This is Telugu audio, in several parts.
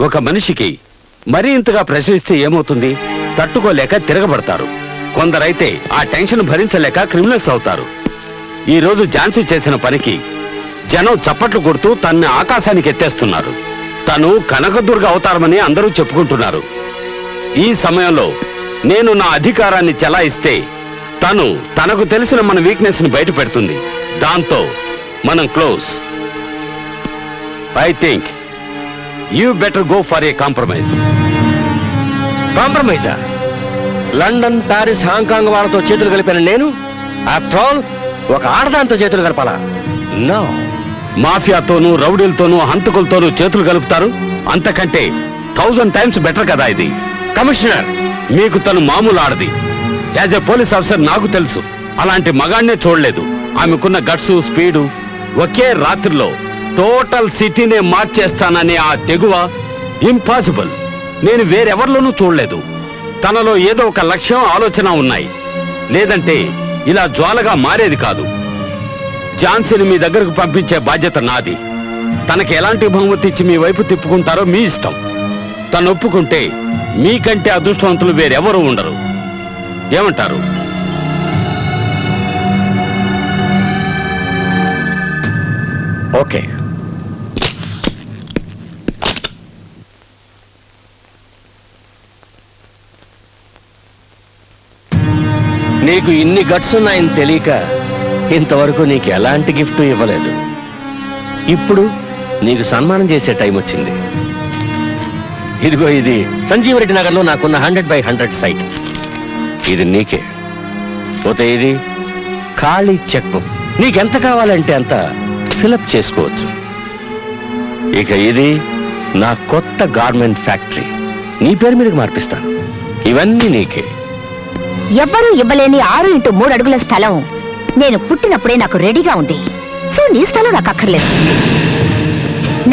ఒక మనిషికి మరీ ఇంతగా ప్రశ్నిస్తే ఏమవుతుంది? తట్టుకోలేక తిరగబడతారు. కొందరైతే ఆ టెన్షన్ భరించలేక క్రిమినల్స్ అవుతారు. ఈ రోజు ఝాన్సీ చేసిన పనికి జనం చప్పట్లు కొడుతూ తన్ని ఆకాశానికి ఎత్తేస్తున్నారు. తను కనకదుర్గ అవతారమని అందరూ చెప్పుకుంటున్నారు. ఈ సమయంలో నేను నా అధికారాన్ని చెలాయిస్తే తను తనకు తెలిసిన మన వీక్నెస్ ని బయట పెడుతుంది. దాంతో మనం close. I think you better go for a compromise. కాంప్రమైజా? లండన్, ప్యారిస్, హాంకాంగ్ వాళ్ళతో చేతులు కలిపిన నేను ఆఫ్టర్ ఆల్ ఒక ఆడదాంతో చేతులు కలపాలా? నో. మాఫియాతోనూ, రౌడీలతోనూ, హంతకులతోనూ చేతులు కలుపుతారు. అంతకంటే 1000 times బెటర్ కదా ఇది. కమిషనర్, మీకు తను మామూలు ఆడది. యాజ్ ఎ పోలీస్ ఆఫీసర్ నాకు తెలుసు. అలాంటి మగాణ్ణే చూడలేదు. ఆమెకున్న గట్సు, స్పీడు. ఒకే రాత్రిలో టోటల్ సిటీనే మార్చేస్తాననే ఆ తెగువ ఇంపాసిబుల్. నేను వేరెవరిలోనూ చూడలేదు. తనలో ఏదో ఒక లక్ష్యం, ఆలోచన ఉన్నాయి. లేదంటే ఇలా జ్వాలగా మారేది కాదు. ఝాన్సీని మీ దగ్గరకు పంపించే బాధ్యత నాది. తనకి ఎలాంటి బహుమతి ఇచ్చి మీ వైపు తిప్పుకుంటారో మీ ఇష్టం. తను ఒప్పుకుంటే మీకంటే అదృష్టవంతులు వేరెవరూ ఉండరు. ఏమంటారు? ఓకే. నీకు ఇన్ని గట్స్ ఉన్నాయని తెలియక ఇంతవరకు నీకు ఎలాంటి గిఫ్ట్ ఇవ్వలేదు. ఇప్పుడు నీకు సన్మానం చేసే టైం వచ్చింది. ఇదిగో, ఇది సంజీవరెడ్డి నగర్లో నాకున్న 100/100 సైట్. ఇది నీకే. పోతే ఇది ఖాళీ చెక్ బుక్. నీకెంత కావాలంటే అంత ఫిలప్ చేసుకోవచ్చు. ఇక ఇది నా కొత్త గార్మెంట్ ఫ్యాక్టరీ. నీ పేరు మీదకి మార్పిస్తాను. ఇవన్నీ నీకే. ఎవ్వరూ ఇవ్వలేని 6x3 అడుగుల స్థలం నేను పుట్టినప్పుడే నాకు రెడీగా ఉంది. సో నీ స్థలం నాకు అక్కర్లేదు.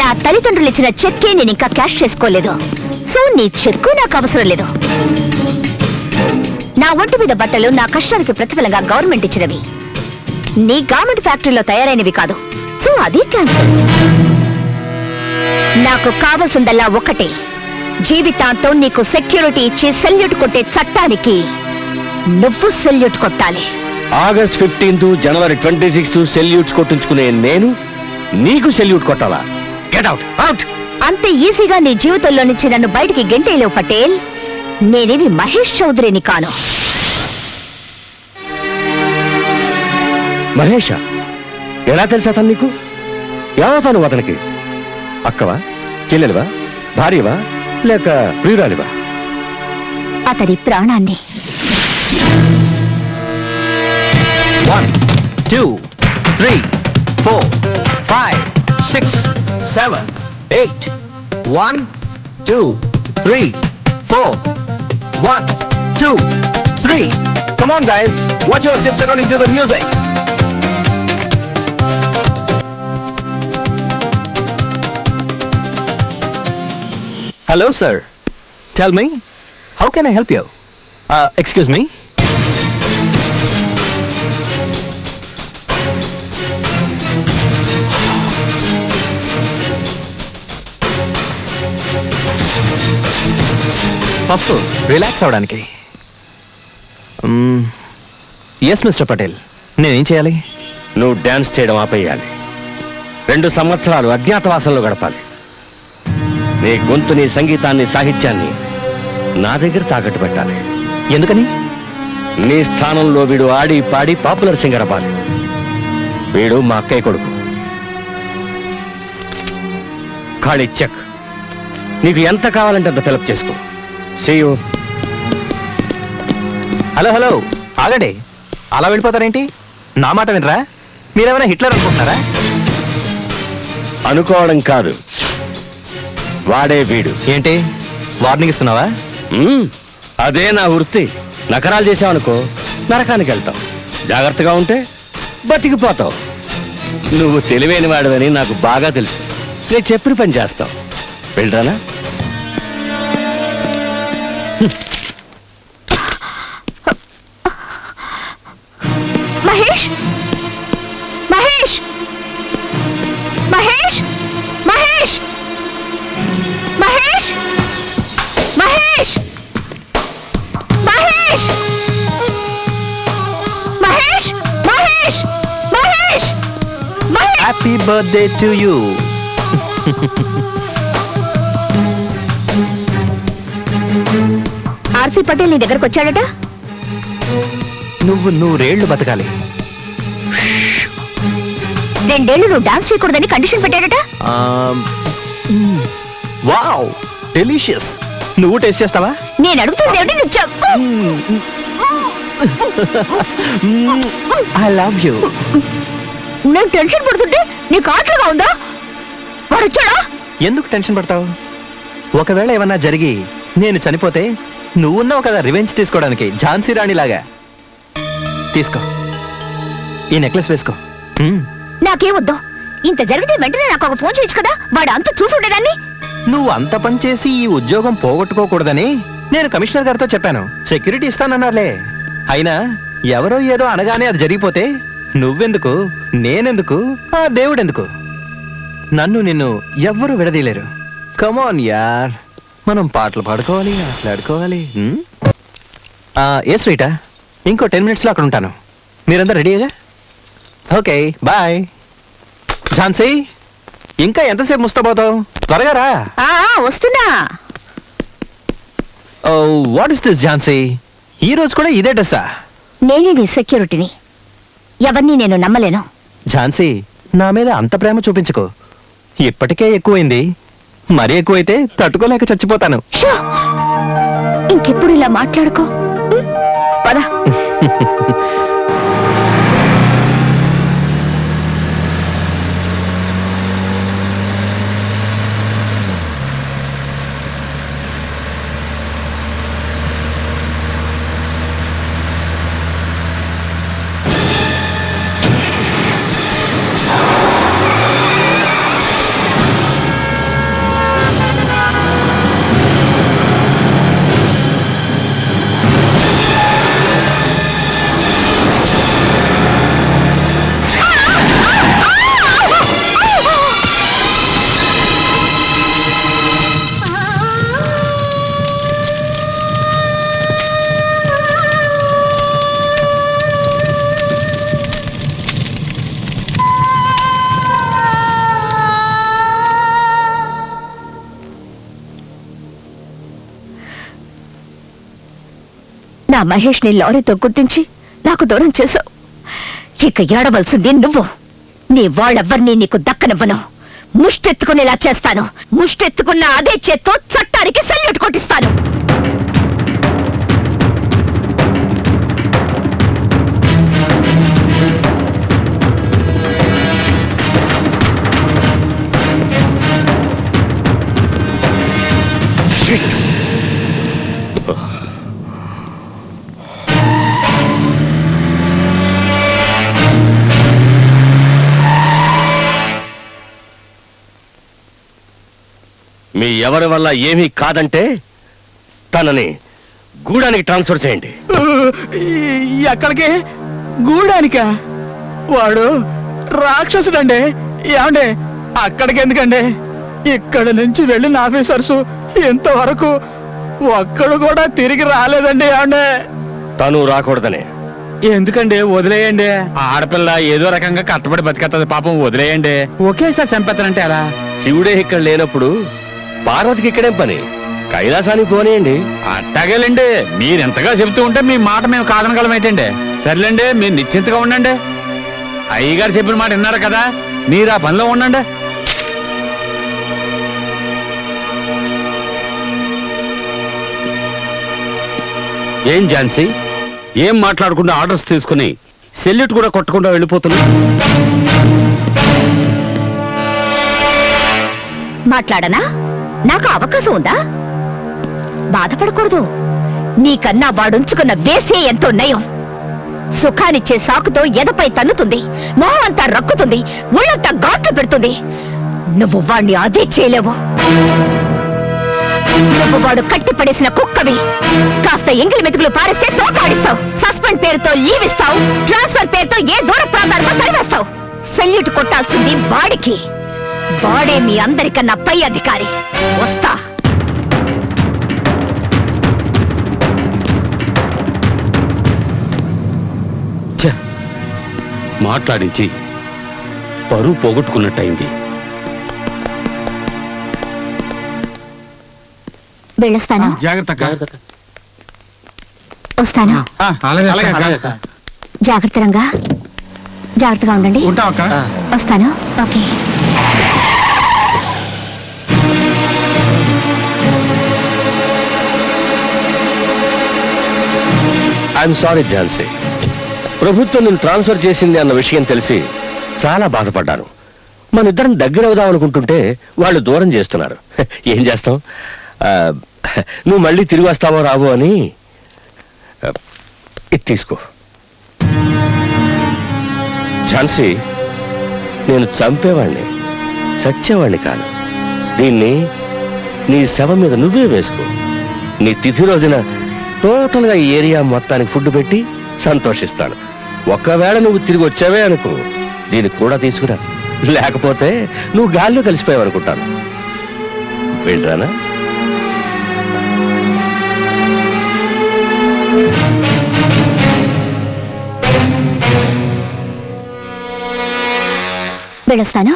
నా తల్లిదండ్రులు ఇచ్చిన చెక్కే నేను ఇంకా క్యాష్ చేసుకోలేదు. సో నీ చెక్కు నాకు అవసరం లేదు. నా ఒంటి మీద బట్టలు నా కష్టానికి ప్రతిఫలంగా గవర్నమెంట్ ఇచ్చినవి. నీ గార్మెంట్ ఫ్యాక్టరీలో తయారైనవి కాదు. సో అది క్యాన్సల్. నాకు కావలసిందల్లా ఒక్కటే, జీవితాంతం నీకు సెక్యూరిటీ ఇచ్చి సెల్యూట్ కొట్టే చట్టానికి నువ్వు సెల్యూట్ కొట్టాలి. ఆగస్ట్ 15th, జనవరి 26th సెల్యూట్స్ కొట్టించుకునే నేను నీకు సెల్యూట్ కొట్టాలా? Get out, out. అంత ఈజీగా నీ జీవితంలో నుంచి నన్ను బయటికి గెంటేయలేవు పటేల్. నేనేవి మహేష్ చౌదరిని కాను. మహేషా? ఎలా తెలుసా అతను నీకు? ఏమవుతాను అతనికి? అక్కవా, చెల్లెలివా, భార్యవా, లేక ప్రియురాలివా? అతడి ప్రాణాన్ని. 1, 2, 3, 4, 5, 6, 7, 8. 1, 2, 3, 4. 1, 2, 3. Come on, guys. Watch your steps according to the music. Hello, sir. Tell me, how can I help you? Excuse me? First relax అవడానికి. ఎస్ మిస్టర్ పటేల్, నేనేం చేయాలి? నువ్వు డాన్స్ చేయడం ఆపేయాలి. 2 సంవత్సరాలు అజ్ఞాతవాసంలో గడపాలి. నీ గొంతుని, సంగీతాన్ని, సాహిత్యాన్ని నా దగ్గర తాకట్టు పెట్టాలి. ఎందుకని? నీ స్థానంలో వీడు ఆడి పాడి పాపులర్ సింగర్ అవ్వాలి. వీడు మా అక్కయ్య కొడుకు. ఖాళీ చెక్. నీకు ఎంత కావాలంటే అంత ఫిలప్ చేసుకో. See you. హలో హలో, ఆగండి. అలా వెళ్ళిపోతారేంటి? నా మాట వినరా? మీరేమైనా హిట్లర్ అనుకుంటున్నారా? అనుకోవడం కాదు, వాడే వీడు. ఏంటి వార్నింగ్ ఇస్తున్నావా? అదే నా వృత్తి. నకరాలు చేసావనుకో నరకానికి వెళ్తావు. జాగ్రత్తగా ఉంటే బతికిపోతావు. నువ్వు తెలివైన వాడివని నాకు బాగా తెలుసు. నేను చెప్పిన పని చేస్తావు. వెళ్ళరానా? Mahesh, Mahesh, Mahesh, Mahesh, Mahesh. Birthday to you. RC Patel నీ దగ్గరకు వచ్చాడట. నువ్వు నూరేళ్లు బతకాలి. 2 ఏళ్ళు నువ్వు డాన్స్ చేయకూడదని కండిషన్ పెట్టాడట. Wow, delicious. నువ్వు టేస్ట్ చేస్తావా? నేను అడుగుతుంది ఏమిటి, నువ్వు చెప్పు. I love you. నేను టెన్షన్ పడుతుంటే నీకు ఆటలుగా ఉందా? వాడు వచ్చాడా? ఎందుకు టెన్షన్ పడతావు? ఒకవేళ ఏమన్నా జరిగి నేను చనిపోతే నువ్వున్నావు కదా రివెంజ్ తీసుకోవడానికి, ఝాన్సీ రాణి లాగా. తీసుకో, ఈ నెక్లెస్ వేసుకో. నాకేమొద్దు. ఇంత జరిగితే వెంటనే నాకు ఒక ఫోన్ చేయొచ్చు కదా, వాడు అంత చూసి ఉండేదాన్ని. నువ్వు అంత పని చేసి ఈ ఉద్యోగం పోగొట్టుకోకూడదని నేను కమిషనర్ గారితో చెప్పాను. సెక్యూరిటీ ఇస్తానన్నారులే. అయినా ఎవరో ఏదో అనగానే అది జరిగిపోతే నువ్వెందుకు, నేనెందుకు, ఆ దేవుడెందుకు? నన్ను నిన్ను ఎవ్వరూ విడదీయలేరు. కమాన్ యార్, మనం పాటలు పాడుకోవాలి, ఆటలాడుకోవాలి. ఏ స్వీటా, ఇంకో 10 minutesలో అక్కడ ఉంటాను. మీరందరూ రెడీగా? Okay, bye. ఝాన్సీ, ఇంకా ఎంతసేపు ముస్తాబోతావు? త్వరగా రా. వస్తున్నా. What is this Jhansi? ఈ రోజు కూడా ఇదే డ్రెస్సా? నేనే నీ సెక్యూరిటీని, ఎవరిని నేను నమ్మలేను. ఝాన్సీ, నా మీద అంత ప్రేమ చూపించుకో. ఇప్పటికే ఎక్కువైంది, మరీ ఎక్కువైతే తట్టుకోలేక చచ్చిపోతాను. షో! ఇంకెప్పుడు ఇలా మాట్లాడుకో. పద. నా మహేష్ ని లారీతో గుర్తించి నాకు దూరం చేశావు. ఇక ఏడవలసింది నువ్వు. నీ వాళ్ళెవ్వరినీ నీకు దక్కనివ్వను. ముష్టెత్తుకునేలా చేస్తాను. ముష్టెత్తుకున్న అదే చేత్తో చట్టానికి సల్యూట్ కొట్టిస్తాను. మీ ఎవరి వల్ల ఏమీ కాదంటే తనని గూడానికి ట్రాన్స్ఫర్ చేయండి. ఎక్కడికి? గూడానికా? వాడు రాక్షసుడండి. ఏమండి, అక్కడికి ఎందుకండి? ఇక్కడ నుంచి వెళ్ళిన ఆఫీసర్స్ ఇంతవరకు ఒక్కడు కూడా తిరిగి రాలేదండి. ఏమండి, తను రాకూడదనే. ఎందుకండి? వదిలేయండి. ఆడపిల్ల ఏదో రకంగా కట్టబడి బతికేస్తుంది, పాపం వదిలేయండి. ఒకేసారి చంపేస్తానంటే అలా? శివుడే ఇక్కడ లేనప్పుడు పార్వతికి ఇక్కడేం పని? కైలాసానికి పోనీయండి. అట్టగేలండి, మీరెంతగా చెబుతూ ఉంటే మీ మాట మేము కాదనగలం ఏంటండి. సర్లేండి, మీరు నిశ్చింతగా ఉండండి. అయ్యగారు చెప్పిన మాట విన్నారు కదా, మీరు ఆ పనిలో ఉండండి. ఏం ఝాన్సీ, ఏం మాట్లాడకుండా ఆర్డర్స్ తీసుకుని సెల్యూట్ కూడా కొట్టకుండా వెళ్ళిపోతున్నా? మాట్లాడనా? నాకు అవకాశం ఉందా? బాధపడకూడదు. నీకన్నా వాడుంచుకున్న వేసే ఎంతో నయం. సుఖానిచ్చే సాకుతో ఎదపై తన్నుతుంది, మొహం అంతా రక్కుతుంది, ఒళ్ళంతా ఘాట్లు పెడుతుంది. నువ్వు వాణ్ణి అదే చేయలేవు. నువ్వు వాడు కట్టి పడేసిన కుక్కవి. కాస్త ఎంగిలి మెతుకులు పారిస్తే తోకాడిస్తావు, సస్పెండ్ పేరుతో లీవ్ ఇస్తావు, ట్రాన్స్ఫర్ పేరుతో ఏ దూర ప్రాంతాలకు తరివేస్తావు. సెల్యూట్ కొట్టాల్సింది వాడికి. వాడే మీ అందరికన్నా పై అధికారి. వస్తా. మాట్లాడించి పరువు పోగొట్టుకున్నట్టయింది. వెళ్ళొస్తాను. జాగ్రత్త వస్తాను. జాగ్రత్తగా జాగ్రత్తగా ఉండండి. వస్తాను. ఓకే. ఐఎమ్ సారీ ఝాన్సీ, ప్రభుత్వం నేను ట్రాన్స్ఫర్ చేసింది అన్న విషయం తెలిసి చాలా బాధపడ్డాను. మన ఇద్దరం దగ్గర అవుదాం అనుకుంటుంటే వాళ్ళు దూరం చేస్తున్నారు. ఏం చేస్తాం, నువ్వు మళ్ళీ తిరిగి వస్తావో రావో అని. ఇది తీసుకో. ఝాన్సీ, నేను చంపేవాణ్ణి, చచ్చేవాణ్ణి కాను. దీన్ని నీ శవం మీద నువ్వే వేసుకో. నీ తిథి రోజున టోటల్గా ఈ ఏరియా మొత్తానికి ఫుడ్ పెట్టి సంతోషిస్తాను. ఒకవేళ నువ్వు తిరిగి వచ్చావే అనుకో, దీన్ని కూడా తీసుకురా. లేకపోతే నువ్వు గాల్లో కలిసిపోయావు అనుకుంటాను. వెళ్ళరానా? వెళ్ళొస్తాను.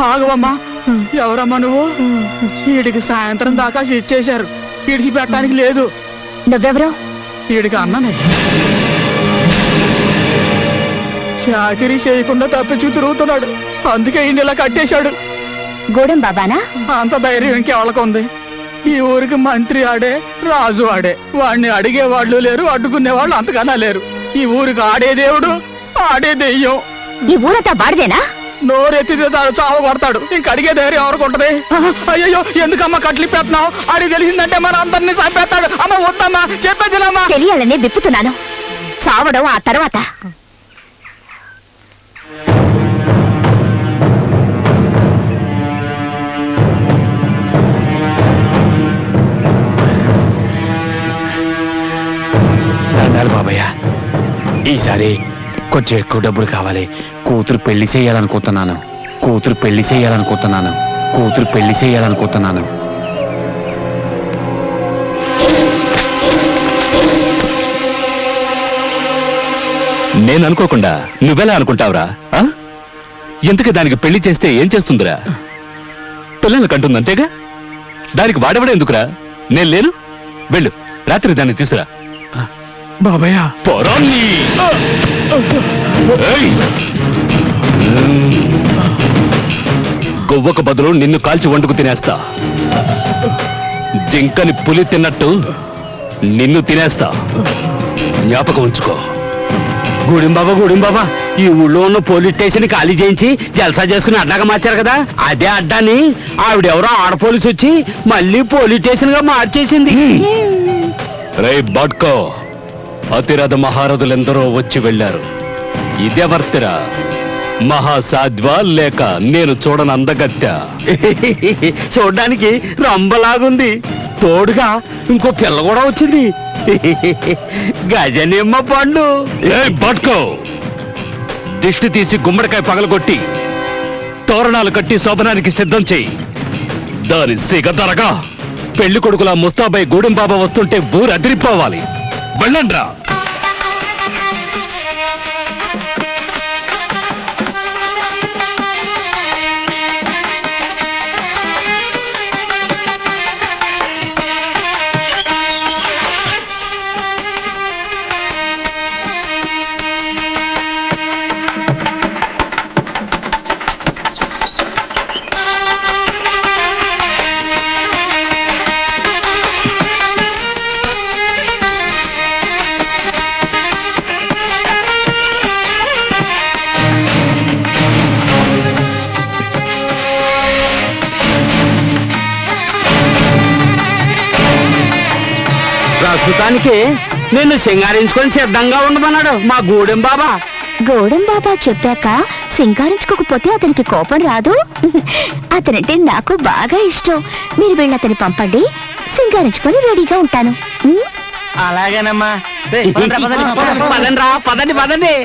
ఆగవమ్మా, ఎవరమ్మా నువ్వు? వీడికి సాయంత్రం దాకా ఇచ్చేశారు, విడిచి పెట్టడానికి లేదు. నువ్వెవరో? వీడికి అన్ననే. చాకిరీ చేయకుండా తప్పించు తిరుగుతున్నాడు, అందుకే ఈయన ఇలా కట్టేశాడు. గూడెం బాబానా? అంత ధైర్యం ఇంకెవరికి ఉంది? ఈ ఊరికి మంత్రి ఆడే, రాజు ఆడే. వాడిని అడిగే వాళ్ళు లేరు, అడ్డుకునే వాళ్ళు అంతకన్నా లేరు. ఈ ఊరికి ఆడే దేవుడు, ఆడే దెయ్యం. ఈ ఊరంతా వాడిదేనా? నోరెత్తితే చావ కొడతాడు, ఇంక అడిగే ధైర్యం ఎవరికి ఉంటది? అయ్యో, ఎందుకమ్మా కట్లు పెట్టినావు? అడిగి తెలిసిందంటే మన అందరినీ చంపేస్తాడు. అమ్మ వద్దమ్మా, చెప్పేదినమ్మా. తెలియాలనే విప్పుతున్నాను, చావడం ఆ తర్వాత. దండాలు బాబయ్య, ఈసారి కొంచెం ఎక్కువ డబ్బులు కావాలి. కూతురు పెళ్లి చేయాలనుకుంటున్నాను. నేను అనుకోకుండా నువ్వెలా అనుకుంటావురా? ఎందుకు దానికి పెళ్లి చేస్తే ఏం చేస్తుందిరా? పిల్లలు కంటుంది అంతేగా. దానికి వాడవడే ఎందుకురా? నేను లేను, వెళ్ళు, రాత్రి దాన్ని తీసురా. బాబయ్య, పొరాన్ని గొవ్వకు బదులు నిన్ను కాల్చి వండుకు తినేస్తా. జింకని పులి తిన్నట్టు నిన్ను తినేస్తా, జ్ఞాపకం ఉంచుకో. గూడెం బాబా, ఈ ఊళ్ళో ఉన్న పోలీస్ స్టేషన్ ఖాళీ చేయించి జల్సా చేసుకుని అడ్డాగా మార్చారు కదా, అదే అడ్డాని ఆవిడెవరో ఆడ పోలీసు వచ్చి మళ్ళీ పోలీస్ స్టేషన్ గా మార్చేసింది. రే బాడ్కో, అతిరథ మహారథులెందరో వచ్చి వెళ్ళారు. ఇదెవర్తిరా? మహాసాధ్వా లేక నేను చూడని అందగత్య? చూడ్డానికి రంబలాగుంది, తోడుగా ఇంకో పిల్ల కూడా వచ్చింది. గజనిమ్మ పండు. బాడ్కో, దిష్టి తీసి గుమ్మడికాయ పగలగొట్టి తోరణాలు కట్టి శోభనానికి సిద్ధం చెయ్యి. దాని సిగదరగా పెళ్లి కొడుకులా ముస్తాబై గూడెం బాబా వస్తుంటే ఊరు అదిరిపోవాలి. వెళ్ళండ్రా. ప్రస్తుతానికి నిన్ను సింగారించుకొని సిద్ధంగా ఉండమన్నాడు మా గూడెం బాబా. గౌడం బాబా చెప్పాక సింగారించుకోకపోతే అతనికి కోపం రాదు. అతనంటే నాకు బాగా ఇష్టం. మీరు వెళ్ళి అతని పంపండి, సింగారించుకొని రెడీగా ఉంటాను. అలాగేనమ్మా. పదండి రా, పదండి పదండి.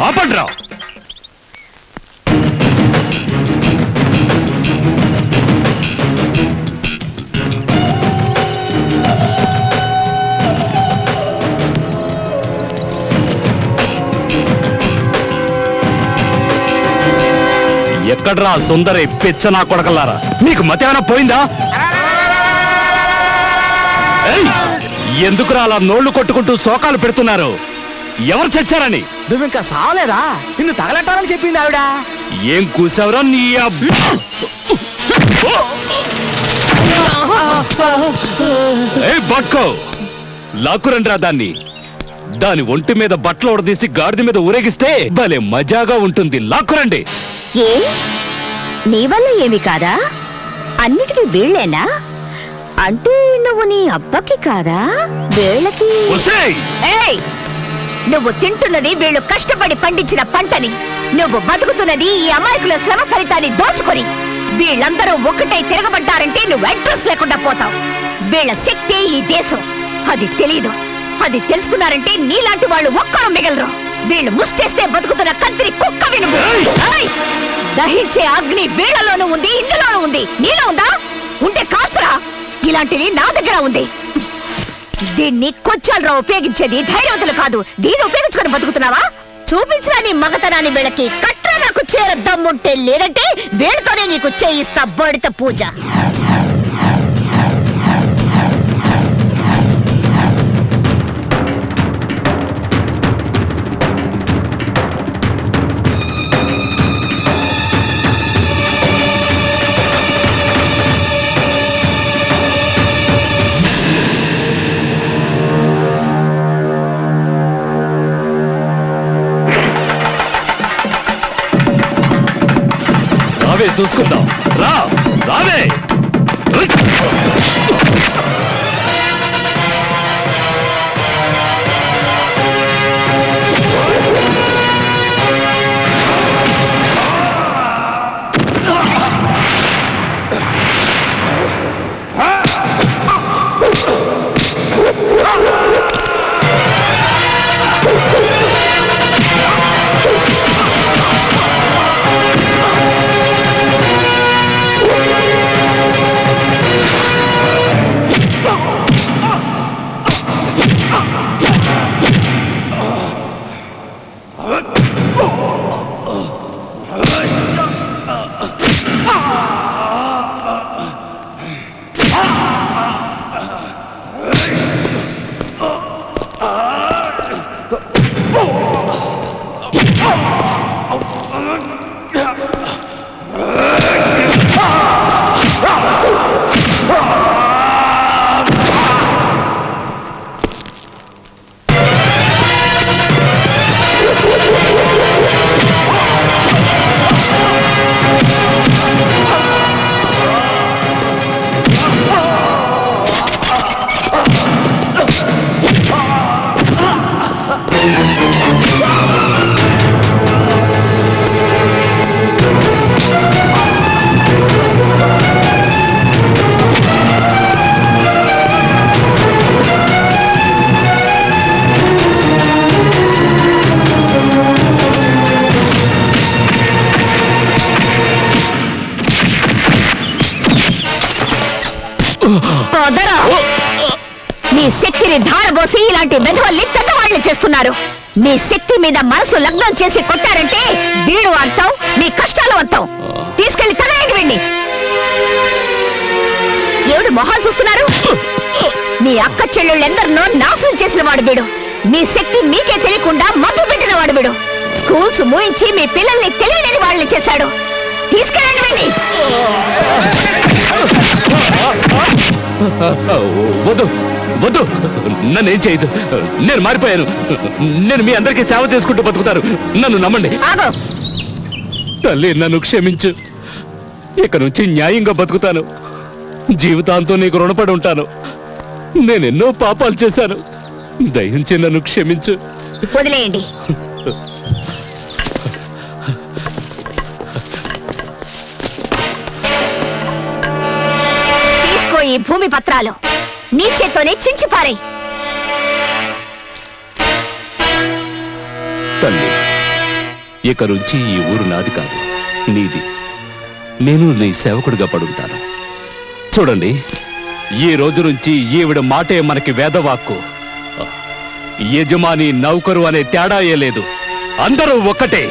ఆపండ్రా. ఎక్కడ్రా సుందరి పిచ్చ నా కొడకల్లారా, నీకు మతేమైనా పోయిందా? ఏయ్, ఎందుకురా అలా నోళ్లు కొట్టుకుంటూ శోకాలు పెడుతున్నారు? ఎవరు చచ్చారని? నువ్వు ఇంకా సావలేదా? నిన్ను తగలట్టాలని చెప్పింది ఆవిడ. ఏం కూసావురా నీ బట్కో లాక్కురండిరా దాన్ని. దాని ఒంటి మీద బట్టలు ఉడదీసి గాడిద మీద ఊరేగిస్తే భలే మజాగా ఉంటుంది. లాక్కురండి. ఏ నీ వల్ల ఏమి కాదా? అన్నిటికీ వీళ్ళేనా? అంటే నువ్వు నీ అబ్బకి కాదా? వీళ్ళకి ఒసేయ్! ఏయ్! నువ్వు తింటున్నది వీళ్ళు కష్టపడి పండించిన పంటని, నువ్వు బతుకుతున్నది ఈ అమాయకుల శ్రమ ఫలితాన్ని దోచుకొని. వీళ్ళందరూ ఒక్కటై తిరగబడ్డారంటే నువ్వు అడ్రస్ లేకుండా పోతావు. వీళ్ళ శక్తి ఈ దేశం, అది తెలీదు. అది తెలుసుకున్నారంటే నీలాంటి వాళ్ళు ఒక్కరు మిగలరు. వీళ్ళు ముష్టేస్తే బతుకుతున్న కంత్రి కుక్క వినుము. ఏయ్! దహించే అగ్ని వీళ్ళలోనూ ఉంది, ఇందులోనూ ఉంది. నీలో ఉందా? ఉంటే కాల్చరా. ఇలాంటివి నా దగ్గర ఉంది. దీన్ని కొచ్చాలరా ఉపయోగించేది, ధైర్యవంతులు కాదు. దీన్ని ఉపయోగించుకొని బతుకుతున్నావా? చూపించరా నీ మగతనాన్ని. వీళ్ళకి కట్రా నాకు చేర దమ్ముంటే, లేదంటే వీళ్ళతోనే నీకు చేయిస్తా బడిత పూజ. రావే చూసుకుందాం. రా రావే. నీ శక్తిని ధారబోసి ఇలాంటి మెధవల్ని పెద్దవాళ్ళు చేస్తున్నారు. మీ శక్తి మీద మనసు లగ్నం చేసి కొట్టారంటే వీడు అంతం, మీ కష్టాలు అంతం. తీసుకెళ్లి తగలేకి వెళ్ళి. ఎవడు మొహం చూస్తున్నారు? మీ అక్క చెల్లెళ్ళెందరినో నాశనం చేసిన వాడు వీడు. మీ శక్తి మీకే తెలియకుండా మబ్బు పెట్టిన వాడు వీడు. స్కూల్స్ మూయించి మీ పిల్లల్ని తెలివిలేని వాళ్ళని చేశాడు. తీసుకెళ్ళండి వీడిని. వద్దు వద్దు, నన్నేం చేయదు. నేను మారిపోయాను. నేను మీ అందరికీ సేవ చేసుకుంటూ బతుకుతాను. నన్ను నమ్మండి. ఆగో. తల్లి, నన్ను క్షమించు. ఇక నుంచి న్యాయంగా బతుకుతాను. జీవితాంతం నీకు రుణపడి ఉంటాను. నేనెన్నో పాపాలు చేశాను. దయించి నన్ను క్షమించు. వదిలేయండి. తీసుకో ఈ భూమి పత్రాలు. నీ చేత్తోనే చించిపారేయ్. తల్లి, ఇక నుంచి ఈ ఊరు నాది కాదు, నీది. నేను నీ సేవకుడిగా పడుంటాను. చూడండి, ఈ రోజు నుంచి ఈవిడ మాటే మనకి వేదవాక్కు. యజమాని నౌకరు అనే తేడా ఏ లేదు. అందరూ ఒక్కటే.